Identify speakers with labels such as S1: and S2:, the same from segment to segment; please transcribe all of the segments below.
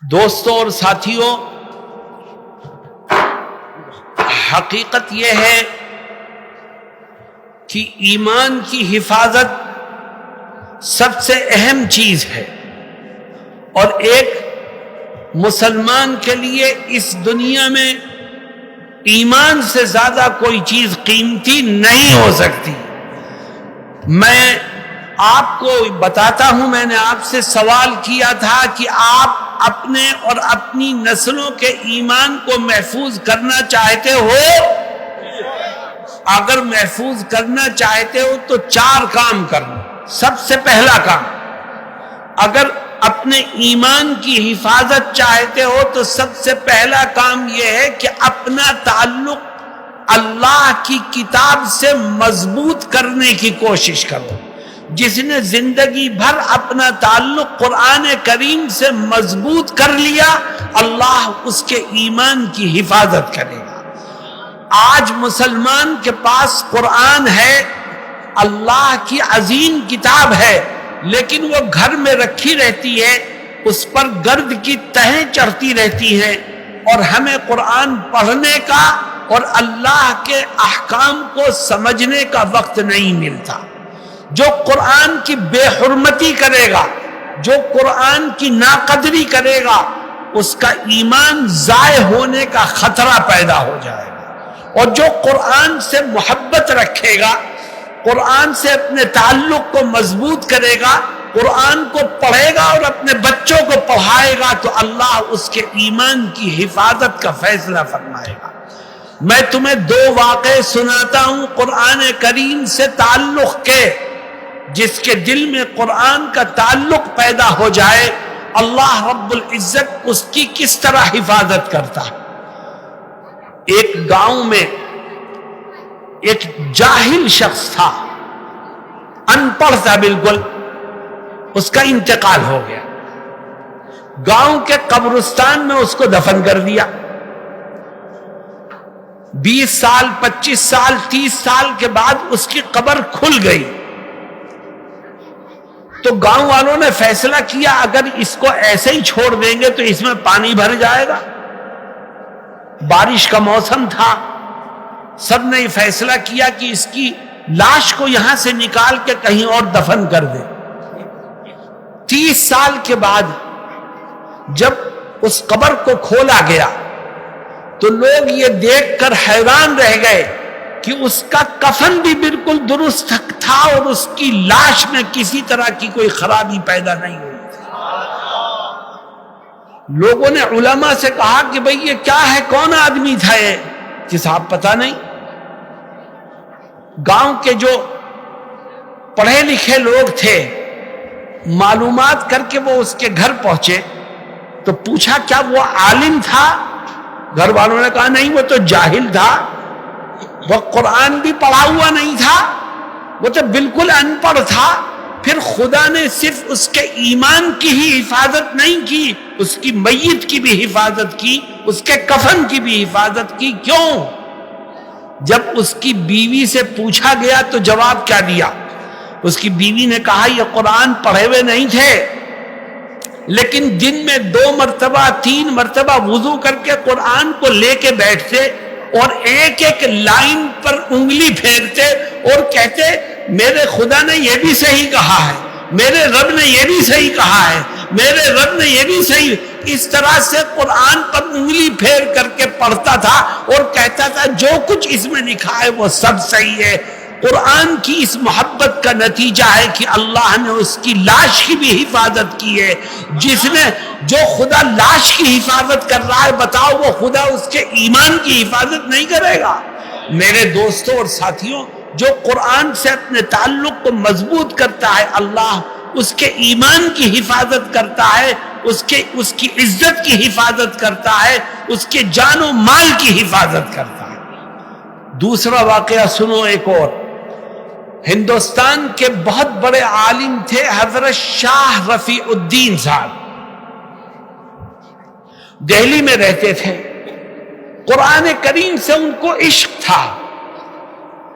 S1: دوستوں اور ساتھیوں، حقیقت یہ ہے کہ ایمان کی حفاظت سب سے اہم چیز ہے، اور ایک مسلمان کے لیے اس دنیا میں ایمان سے زیادہ کوئی چیز قیمتی نہیں ہو سکتی۔ میں آپ کو بتاتا ہوں، میں نے آپ سے سوال کیا تھا کہ آپ اپنے اور اپنی نسلوں کے ایمان کو محفوظ کرنا چاہتے ہو؟ اگر محفوظ کرنا چاہتے ہو تو 4 کام کرنا۔ سب سے پہلا کام، اگر اپنے ایمان کی حفاظت چاہتے ہو تو سب سے پہلا کام یہ ہے کہ اپنا تعلق اللہ کی کتاب سے مضبوط کرنے کی کوشش کرو۔ جس نے زندگی بھر اپنا تعلق قرآن کریم سے مضبوط کر لیا، اللہ اس کے ایمان کی حفاظت کرے گا۔ آج مسلمان کے پاس قرآن ہے، اللہ کی عظیم کتاب ہے، لیکن وہ گھر میں رکھی رہتی ہے، اس پر گرد کی تہیں چڑھتی رہتی ہیں، اور ہمیں قرآن پڑھنے کا اور اللہ کے احکام کو سمجھنے کا وقت نہیں ملتا۔ جو قرآن کی بے حرمتی کرے گا، جو قرآن کی ناقدری کرے گا، اس کا ایمان ضائع ہونے کا خطرہ پیدا ہو جائے گا۔ اور جو قرآن سے محبت رکھے گا، قرآن سے اپنے تعلق کو مضبوط کرے گا، قرآن کو پڑھے گا اور اپنے بچوں کو پڑھائے گا، تو اللہ اس کے ایمان کی حفاظت کا فیصلہ فرمائے گا۔ میں تمہیں 2 واقعے سناتا ہوں قرآن کریم سے تعلق کے۔ جس کے دل میں قرآن کا تعلق پیدا ہو جائے، اللہ رب العزت اس کی کس طرح حفاظت کرتا ہے۔ ایک گاؤں میں ایک جاہل شخص تھا، ان پڑھ تھا بالکل، اس کا انتقال ہو گیا۔ گاؤں کے قبرستان میں اس کو دفن کر دیا۔ 20 سال 25 سال 30 سال کے بعد اس کی قبر کھل گئی، تو گاؤں والوں نے فیصلہ کیا اگر اس کو ایسے ہی چھوڑ دیں گے تو اس میں پانی بھر جائے گا۔ بارش کا موسم تھا، سب نے یہ فیصلہ کیا کہ اس کی لاش کو یہاں سے نکال کے کہیں اور دفن کر دیں۔ 30 سال کے بعد جب اس قبر کو کھولا گیا تو لوگ یہ دیکھ کر حیران رہ گئے کہ اس کا کفن بھی بالکل درست تھا اور اس کی لاش میں کسی طرح کی کوئی خرابی پیدا نہیں ہوئی۔ لوگوں نے علماء سے کہا کہ بھئی یہ کیا ہے، کون آدمی تھا یہ؟ کہ صاحب پتہ نہیں۔ گاؤں کے جو پڑھے لکھے لوگ تھے، معلومات کر کے وہ اس کے گھر پہنچے تو پوچھا کیا وہ عالم تھا؟ گھر والوں نے کہا نہیں، وہ تو جاہل تھا، وہ قرآن بھی پڑھا ہوا نہیں تھا، وہ تو بالکل ان پڑھ تھا۔ پھر خدا نے صرف اس کے ایمان کی ہی حفاظت نہیں کی، اس کی میت کی بھی حفاظت کی، اس کے کفن کی بھی حفاظت کی۔ کیوں؟ جب اس کی بیوی سے پوچھا گیا تو جواب کیا دیا؟ اس کی بیوی نے کہا یہ قرآن پڑھے ہوئے نہیں تھے، لیکن دن میں 2 مرتبہ 3 مرتبہ وضو کر کے قرآن کو لے کے بیٹھتے اور ایک ایک لائن پر انگلی پھیرتے اور کہتے میرے خدا نے یہ بھی صحیح کہا ہے، میرے رب نے یہ بھی صحیح کہا ہے، میرے رب نے یہ بھی صحیح۔ اس طرح سے قرآن پر انگلی پھیر کر کے پڑھتا تھا اور کہتا تھا جو کچھ اس میں لکھا ہے وہ سب صحیح ہے۔ قرآن کی اس محبت کا نتیجہ ہے کہ اللہ نے اس کی لاش کی بھی حفاظت کی ہے۔ جو خدا لاش کی حفاظت کر رہا ہے، بتاؤ وہ خدا اس کے ایمان کی حفاظت نہیں کرے گا؟ میرے دوستوں اور ساتھیوں، جو قرآن سے اپنے تعلق کو مضبوط کرتا ہے، اللہ اس کے ایمان کی حفاظت کرتا ہے، اس کی عزت کی حفاظت کرتا ہے، اس کے جان و مال کی حفاظت کرتا ہے۔ دوسرا واقعہ سنو ایک اور۔ ہندوستان کے بہت بڑے عالم تھے حضرت شاہ رفیع الدین صاحب، دہلی میں رہتے تھے۔ قرآن کریم سے ان کو عشق تھا۔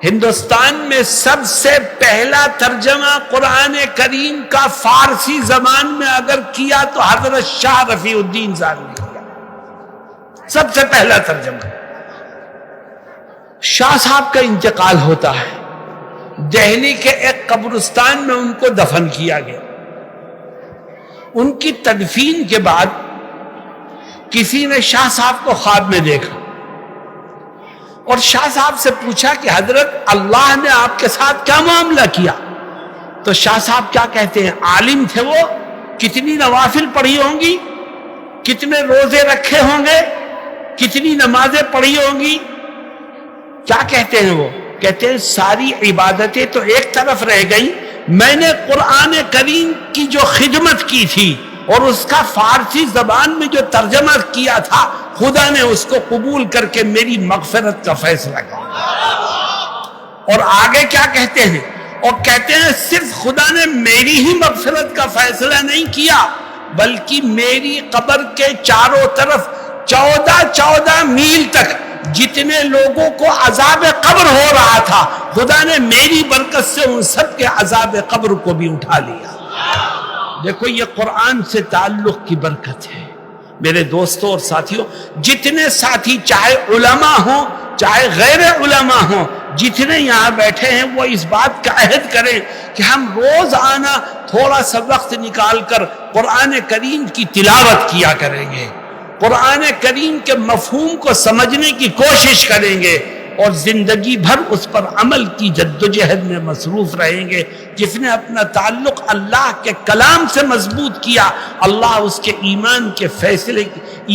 S1: ہندوستان میں سب سے پہلا ترجمہ قرآن کریم کا فارسی زبان میں اگر کیا تو حضرت شاہ رفیع الدین صاحب نے کیا، سب سے پہلا ترجمہ۔ شاہ صاحب کا انتقال ہوتا ہے، دہلی کے ایک قبرستان میں ان کو دفن کیا گیا۔ ان کی تدفین کے بعد کسی نے شاہ صاحب کو خواب میں دیکھا اور شاہ صاحب سے پوچھا کہ حضرت اللہ نے آپ کے ساتھ کیا معاملہ کیا؟ تو شاہ صاحب کیا کہتے ہیں، عالم تھے وہ، کتنی نوافل پڑھی ہوں گی، کتنے روزے رکھے ہوں گے، کتنی نمازیں پڑھی ہوں گی۔ کیا کہتے ہیں وہ؟ کہتے ہیں ساری عبادتیں تو ایک طرف رہ گئیں، میں نے قرآن کریم کی جو خدمت کی تھی اور اس کا فارسی زبان میں جو ترجمہ کیا تھا، خدا نے اس کو قبول کر کے میری مغفرت کا فیصلہ کیا۔ اور آگے کیا کہتے ہیں؟ اور کہتے ہیں صرف خدا نے میری ہی مغفرت کا فیصلہ نہیں کیا، بلکہ میری قبر کے چاروں طرف 14 میل تک جتنے لوگوں کو عذاب قبر ہو رہا تھا، خدا نے میری برکت سے ان سب کے عذاب قبر کو بھی اٹھا لیا۔ دیکھو یہ قرآن سے تعلق کی برکت ہے میرے دوستوں اور ساتھیوں۔ جتنے ساتھی چاہے علماء ہوں چاہے غیر علماء ہوں، جتنے یہاں بیٹھے ہیں، وہ اس بات کا عہد کریں کہ ہم روزانہ تھوڑا سا وقت نکال کر قرآن کریم کی تلاوت کیا کریں گے، قرآن کریم کے مفہوم کو سمجھنے کی کوشش کریں گے اور زندگی بھر اس پر عمل کی جدوجہد میں مصروف رہیں گے۔ جس نے اپنا تعلق اللہ کے کلام سے مضبوط کیا، اللہ اس کے ایمان کے فیصلے،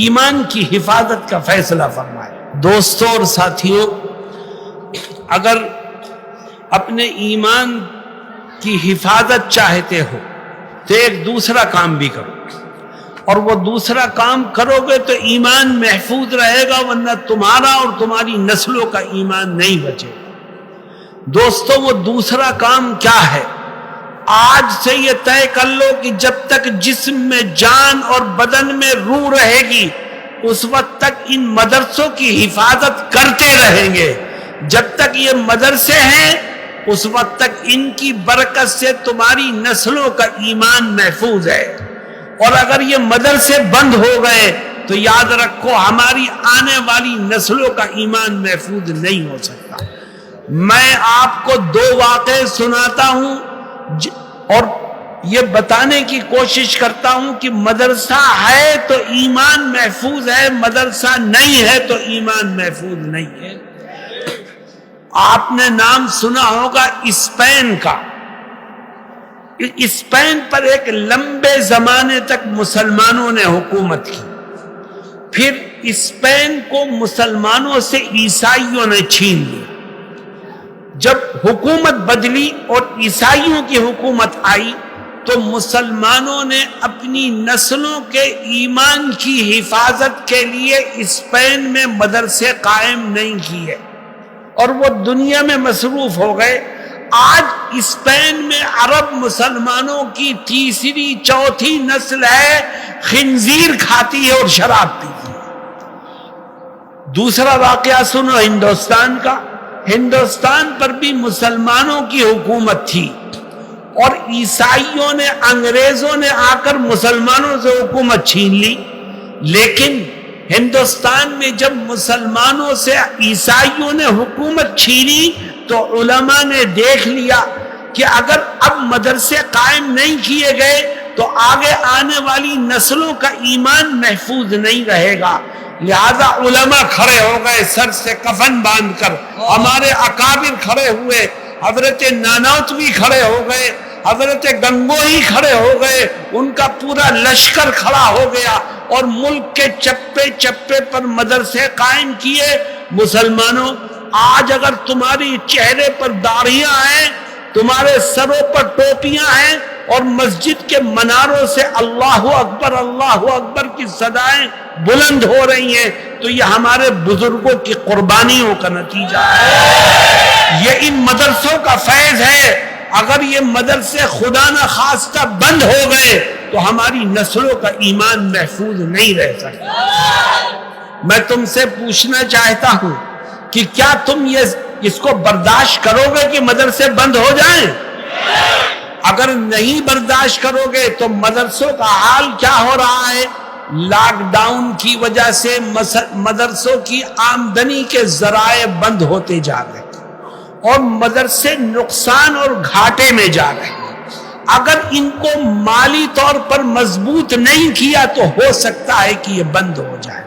S1: ایمان کی حفاظت کا فیصلہ فرمائے۔ دوستوں اور ساتھیوں، اگر اپنے ایمان کی حفاظت چاہتے ہو تو ایک دوسرا کام بھی کرو، اور وہ دوسرا کام کرو گے تو ایمان محفوظ رہے گا، ورنہ تمہارا اور تمہاری نسلوں کا ایمان نہیں بچے گا۔ دوستو وہ دوسرا کام کیا ہے؟ آج سے یہ طے کر لو کہ جب تک جسم میں جان اور بدن میں روح رہے گی، اس وقت تک ان مدرسوں کی حفاظت کرتے رہیں گے۔ جب تک یہ مدرسے ہیں اس وقت تک ان کی برکت سے تمہاری نسلوں کا ایمان محفوظ ہے، اور اگر یہ مدرسے بند ہو گئے تو یاد رکھو ہماری آنے والی نسلوں کا ایمان محفوظ نہیں ہو سکتا۔ میں آپ کو 2 واقعے سناتا ہوں اور یہ بتانے کی کوشش کرتا ہوں کہ مدرسہ ہے تو ایمان محفوظ ہے، مدرسہ نہیں ہے تو ایمان محفوظ نہیں ہے۔ آپ نے نام سنا ہوگا اسپین کا۔ اسپین پر ایک لمبے زمانے تک مسلمانوں نے حکومت کی، پھر اسپین کو مسلمانوں سے عیسائیوں نے چھین لی۔ جب حکومت بدلی اور عیسائیوں کی حکومت آئی تو مسلمانوں نے اپنی نسلوں کے ایمان کی حفاظت کے لیے اسپین میں مدرسے قائم نہیں کیے اور وہ دنیا میں مصروف ہو گئے۔ آج اسپین میں عرب مسلمانوں کی 3ری 4تھی نسل ہے، خنزیر کھاتی ہے اور شراب پیتی ہے۔ دوسرا واقعہ سنو ہندوستان کا۔ ہندوستان پر بھی مسلمانوں کی حکومت تھی اور عیسائیوں نے، انگریزوں نے آ کر مسلمانوں سے حکومت چھین لی، لیکن ہندوستان میں جب مسلمانوں سے عیسائیوں نے حکومت چھینی تو علماء نے دیکھ لیا کہ اگر اب مدرسے قائم نہیں کیے گئے تو آگے آنے والی نسلوں کا ایمان محفوظ نہیں رہے گا، لہذا علماء کھڑے ہو گئے سر سے کفن باندھ کر، ہمارے اکابر کھڑے ہوئے، حضرت نانوتوی کھڑے ہو گئے، حضرت گنگوہی کھڑے ہو گئے، ان کا پورا لشکر کھڑا ہو گیا اور ملک کے چپے چپے پر مدرسے قائم کیے۔ مسلمانوں، آج اگر تمہاری چہرے پر داڑھیاں ہیں، تمہارے سروں پر ٹوپیاں ہیں اور مسجد کے مناروں سے اللہ اکبر کی صدائیں بلند ہو رہی ہیں تو یہ ہمارے بزرگوں کی قربانیوں کا نتیجہ ہے، یہ ان مدرسوں کا فیض ہے۔ اگر یہ مدرسے خدا نہ خواستہ بند ہو گئے تو ہماری نسلوں کا ایمان محفوظ نہیں رہ سکتا۔ میں تم سے پوچھنا چاہتا ہوں کہ کیا تم یہ اس کو برداشت کرو گے کہ مدرسے بند ہو جائیں؟ اگر نہیں برداشت کرو گے تو مدرسوں کا حال کیا ہو رہا ہے؟ لاک ڈاؤن کی وجہ سے مدرسوں کی آمدنی کے ذرائع بند ہوتے جا رہے ہیں اور مدرسے نقصان اور گھاٹے میں جا رہے ہیں۔ اگر ان کو مالی طور پر مضبوط نہیں کیا تو ہو سکتا ہے کہ یہ بند ہو جائے۔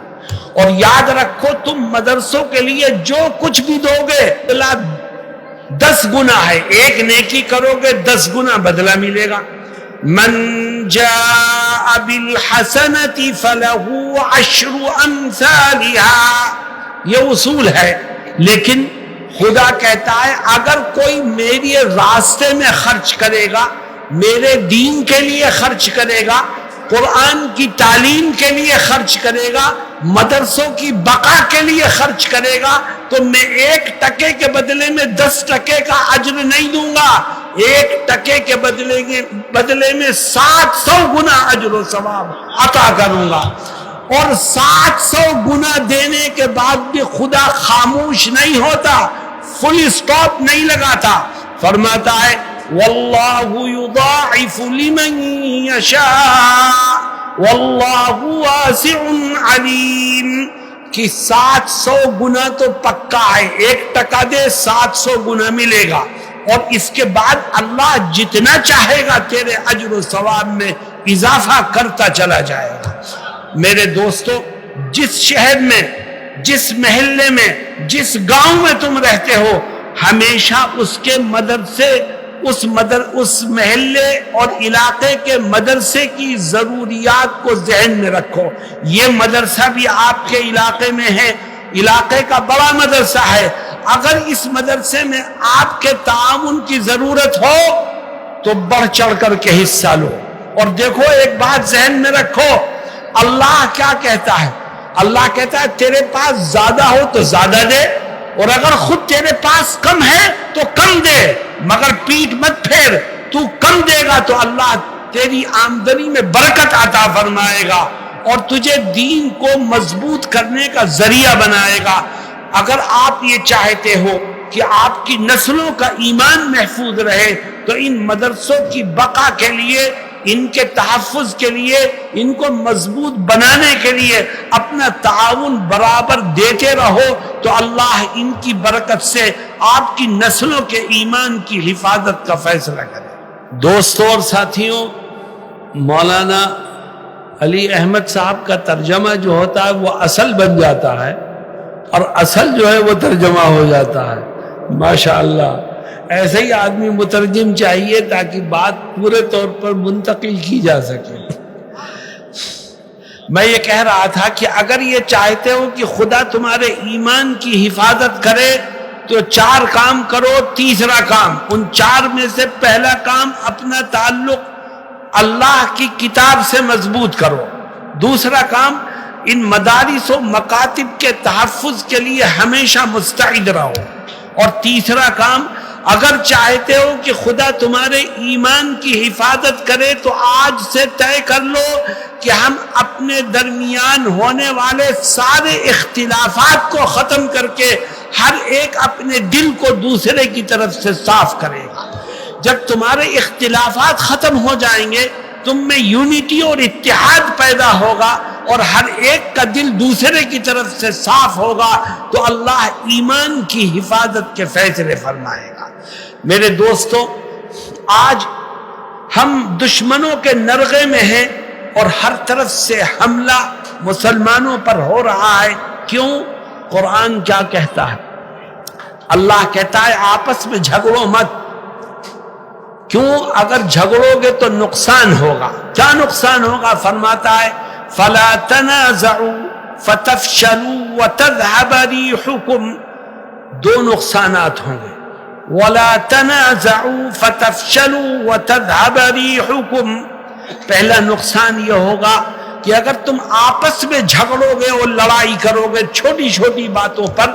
S1: اور یاد رکھو، تم مدرسوں کے لیے جو کچھ بھی دو گے بدلہ 10 گنا ہے، ایک نیکی کرو گے 10 گنا بدلہ ملے گا۔ من جاء بالحسنۃ فلہ 10 امثالها، یہ اصول ہے۔ لیکن خدا کہتا ہے اگر کوئی میرے راستے میں خرچ کرے گا، میرے دین کے لیے خرچ کرے گا، قرآن کی تعلیم کے لیے خرچ کرے گا، مدرسوں کی بقا کے لیے خرچ کرے گا، تو میں 1 ٹکے کے بدلے میں 10 ٹکے کا اجر نہیں دوں گا، 1 ٹکے کے بدلے میں 700 گنا اجر و ثواب عطا کروں گا۔ اور 700 گنا دینے کے بعد بھی خدا خاموش نہیں ہوتا، فل سٹاپ نہیں لگاتا، فرماتا ہے واللہ یضاعف لمن یشاء واللہ واسع علیم، کہ 700 گنا تو پکا ہے، 1 ٹکا دے 700 گنا ملے گا، اور اس کے بعد اللہ جتنا چاہے گا تیرے اجر و ثواب میں اضافہ کرتا چلا جائے گا۔ میرے دوستو، جس شہر میں، جس محلے میں، جس گاؤں میں تم رہتے ہو، ہمیشہ اس کے مدرسے، اس محلے اور علاقے کے مدرسے کی ضروریات کو ذہن میں رکھو۔ یہ مدرسہ بھی آپ کے علاقے میں ہے، علاقے کا بڑا مدرسہ ہے، اگر اس مدرسے میں آپ کے تعاون کی ضرورت ہو تو بڑھ چڑھ کر کے حصہ لو۔ اور دیکھو، ایک بات ذہن میں رکھو، اللہ کیا کہتا ہے؟ اللہ کہتا ہے تیرے پاس زیادہ ہو تو زیادہ دے، اور اگر خود تیرے پاس کم ہے تو کم دے، مگر پیٹ مت پھیر۔ تو کم دے گا تو اللہ تیری آمدنی میں برکت عطا فرمائے گا اور تجھے دین کو مضبوط کرنے کا ذریعہ بنائے گا۔ اگر آپ یہ چاہتے ہو کہ آپ کی نسلوں کا ایمان محفوظ رہے تو ان مدرسوں کی بقا کے لیے، ان کے تحفظ کے لیے، ان کو مضبوط بنانے کے لیے اپنا تعاون برابر دیتے رہو، تو اللہ ان کی برکت سے آپ کی نسلوں کے ایمان کی حفاظت کا فیصلہ کرے۔ دوستوں اور ساتھیوں، مولانا علی احمد صاحب کا ترجمہ جو ہوتا ہے وہ اصل بن جاتا ہے، اور اصل جو ہے وہ ترجمہ ہو جاتا ہے۔ ماشاءاللہ، ایسے ہی آدمی مترجم چاہیے تاکہ بات پورے طور پر منتقل کی جا سکے۔ میں یہ کہہ رہا تھا کہ اگر یہ چاہتے ہو کہ خدا تمہارے ایمان کی حفاظت کرے تو 4 کام کرو۔ تیسرا کام، ان 4 میں سے پہلا کام، اپنا تعلق اللہ کی کتاب سے مضبوط کرو۔ دوسرا کام، ان مدارس و مکاتب کے تحفظ کے لیے ہمیشہ مستعد رہو۔ اور تیسرا کام، اگر چاہتے ہو کہ خدا تمہارے ایمان کی حفاظت کرے تو آج سے طے کر لو کہ ہم اپنے درمیان ہونے والے سارے اختلافات کو ختم کر کے ہر ایک اپنے دل کو دوسرے کی طرف سے صاف کرے گا۔ جب تمہارے اختلافات ختم ہو جائیں گے، تم میں یونٹی اور اتحاد پیدا ہوگا اور ہر ایک کا دل دوسرے کی طرف سے صاف ہوگا، تو اللہ ایمان کی حفاظت کے فیصلے فرمائے گا۔ میرے دوستو، آج ہم دشمنوں کے نرغے میں ہیں اور ہر طرف سے حملہ مسلمانوں پر ہو رہا ہے۔ کیوں؟ قرآن کیا کہتا ہے؟ اللہ کہتا ہے آپس میں جھگڑو مت۔ کیوں؟ اگر جھگڑو گے تو نقصان ہوگا۔ کیا نقصان ہوگا؟ فرماتا ہے فَلَا تَنَازَعُوا فَتَفْشَلُوا وَتَذْهَبَ رِيحُكُمْ، 2 نقصانات ہوں گے۔ وَلَا تَنَازَعُوا فَتَفْشَلُوا وَتَذْهَبَ رِيحُكُمْ، پہلا نقصان یہ ہوگا کہ اگر تم آپس میں جھگڑو گے اور لڑائی کرو گے چھوٹی چھوٹی باتوں پر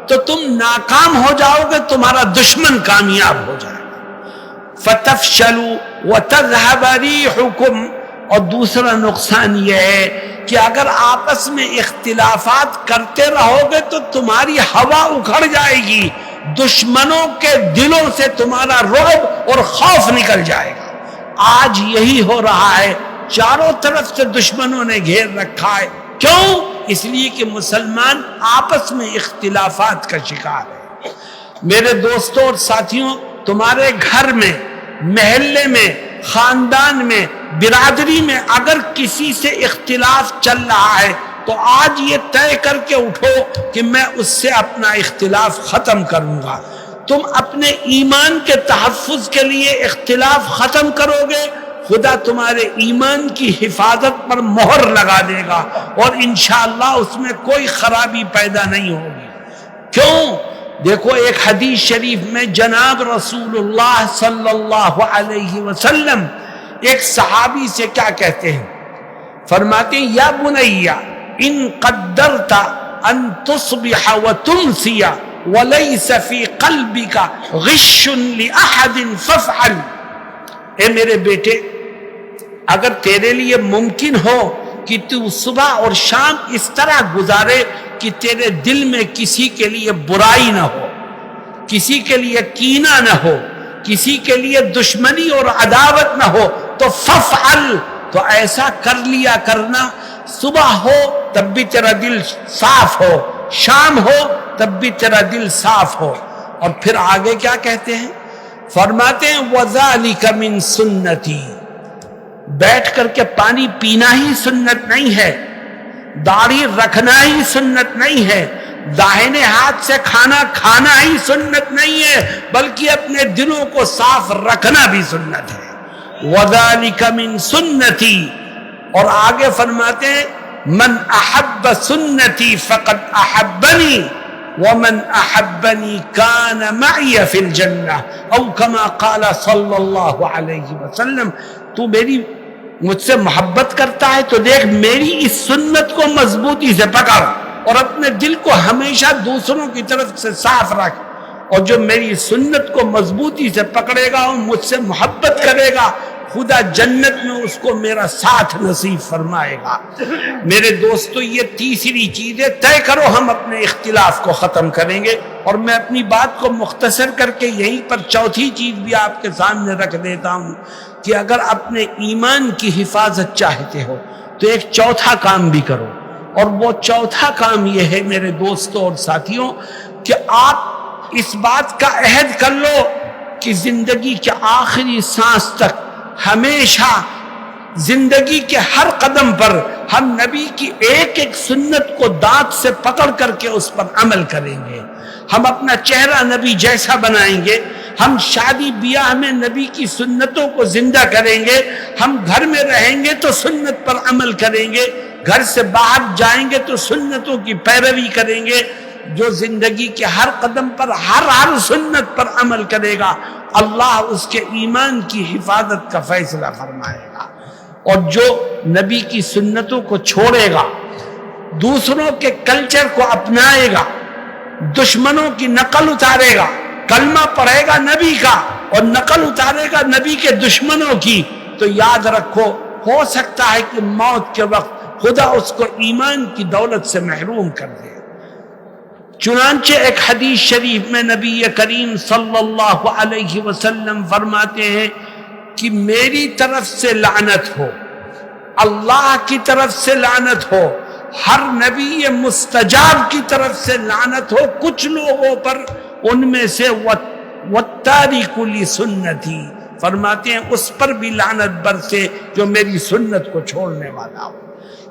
S1: تو تم ناکام ہو جاؤ گے، تمہارا دشمن کامیاب ہو جائے گا۔ فَتَفْشَلُوا وَتَذْهَبَ رِيحُكُمْ، اور دوسرا نقصان یہ ہے کہ اگر آپس میں اختلافات کرتے رہو گے تو تمہاری ہوا اکھڑ جائے گی، دشمنوں کے دلوں سے تمہارا رعب اور خوف نکل جائے گا۔ آج یہی ہو رہا ہے، چاروں طرف سے دشمنوں نے گھیر رکھا ہے۔ کیوں؟ اس لیے کہ مسلمان آپس میں اختلافات کا شکار ہے۔ میرے دوستوں اور ساتھیوں، تمہارے گھر میں، محلے میں، خاندان میں، برادری میں اگر کسی سے اختلاف چل رہا ہے تو آج یہ طے کر کے اٹھو کہ میں اس سے اپنا اختلاف ختم کروں گا۔ تم اپنے ایمان کے تحفظ کے لیے اختلاف ختم کرو گے، خدا تمہارے ایمان کی حفاظت پر مہر لگا دے گا اور انشاءاللہ اس میں کوئی خرابی پیدا نہیں ہوگی۔ کیوں؟ دیکھو ایک حدیث شریف میں جناب رسول اللہ صلی اللہ علیہ وسلم ایک صحابی سے کیا کہتے ہیں؟ فرماتے ہیں یا بنیا ان قدرت ان تصبح وتمسی ولیس فی قلبک غش لأحد فافعل۔ اے میرے بیٹے، اگر تیرے لیے ممکن ہو کہ تو صبح اور شام اس طرح گزارے کہ تیرے دل میں کسی کے لیے برائی نہ ہو، کسی کے لیے کینہ نہ ہو، کسی کے لیے دشمنی اور عداوت نہ ہو، تو فافعل، تو ایسا کر لیا کرنا۔ صبح ہو تب بھی تیرا دل صاف ہو، شام ہو تب بھی تیرا دل صاف ہو۔ اور پھر آگے کیا کہتے ہیں؟ فرماتے ہیں وَذَلِكَ مِن سُنَّتِي، بیٹھ کر کے پانی پینا ہی سنت نہیں ہے، داڑھی رکھنا ہی سنت نہیں ہے، داہنے ہاتھ سے کھانا کھانا ہی سنت نہیں ہے، بلکہ اپنے دلوں کو صاف رکھنا بھی سنت ہے۔ وَذَلِكَ مِن سُنَّتِي، اور آگے فرماتے ہیں من احب سنتی فقد احبنی ومن احبنی کان معی فی الجنہ او کما قال صلی اللہ علیہ وسلم۔ تو میری مجھ سے محبت کرتا ہے تو دیکھ میری اس سنت کو مضبوطی سے پکڑ اور اپنے دل کو ہمیشہ دوسروں کی طرف سے صاف رکھ، اور جو میری سنت کو مضبوطی سے پکڑے گا اور مجھ سے محبت کرے گا، خدا جنت میں اس کو میرا ساتھ نصیب فرمائے گا۔ میرے دوستو، یہ تیسری چیز ہے، طے کرو ہم اپنے اختلاف کو ختم کریں گے۔ اور میں اپنی بات کو مختصر کر کے یہیں پر چوتھی چیز بھی آپ کے سامنے رکھ دیتا ہوں کہ اگر اپنے ایمان کی حفاظت چاہتے ہو تو ایک چوتھا کام بھی کرو، اور وہ چوتھا کام یہ ہے میرے دوستوں اور ساتھیوں کہ آپ اس بات کا عہد کر لو کہ زندگی کے آخری سانس تک ہمیشہ زندگی کے ہر قدم پر ہم نبی کی ایک ایک سنت کو دانت سے پکڑ کر کے اس پر عمل کریں گے۔ ہم اپنا چہرہ نبی جیسا بنائیں گے، ہم شادی بیاہ میں نبی کی سنتوں کو زندہ کریں گے، ہم گھر میں رہیں گے تو سنت پر عمل کریں گے، گھر سے باہر جائیں گے تو سنتوں کی پیروی کریں گے۔ جو زندگی کے ہر قدم پر ہر سنت پر عمل کرے گا، اللہ اس کے ایمان کی حفاظت کا فیصلہ فرمائے گا۔ اور جو نبی کی سنتوں کو چھوڑے گا، دوسروں کے کلچر کو اپنائے گا، دشمنوں کی نقل اتارے گا، کلمہ پڑھے گا نبی کا اور نقل اتارے گا نبی کے دشمنوں کی، تو یاد رکھو ہو سکتا ہے کہ موت کے وقت خدا اس کو ایمان کی دولت سے محروم کر دے۔ چنانچہ ایک حدیث شریف میں نبی کریم صلی اللہ علیہ وسلم فرماتے ہیں کہ میری طرف سے لعنت ہو، اللہ کی طرف سے لعنت ہو، ہر نبی مستجاب کی طرف سے لعنت ہو کچھ لوگوں پر، ان میں سے وَالتَّارِكُ لِسُنَّتِي، فرماتے ہیں اس پر بھی لعنت برسے جو میری سنت کو چھوڑنے والا ہو۔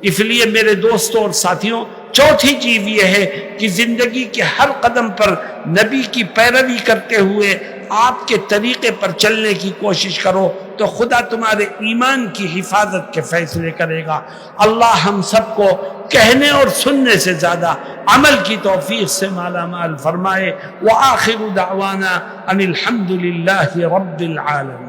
S1: اس لیے میرے دوستوں اور ساتھیوں، چوتھی چیز یہ ہے کہ زندگی کے ہر قدم پر نبی کی پیروی کرتے ہوئے آپ کے طریقے پر چلنے کی کوشش کرو تو خدا تمہارے ایمان کی حفاظت کے فیصلے کرے گا۔ اللہ ہم سب کو کہنے اور سننے سے زیادہ عمل کی توفیق سے مالا مال فرمائے۔ وآخر دعوانا ان الحمد للہ رب العالمین۔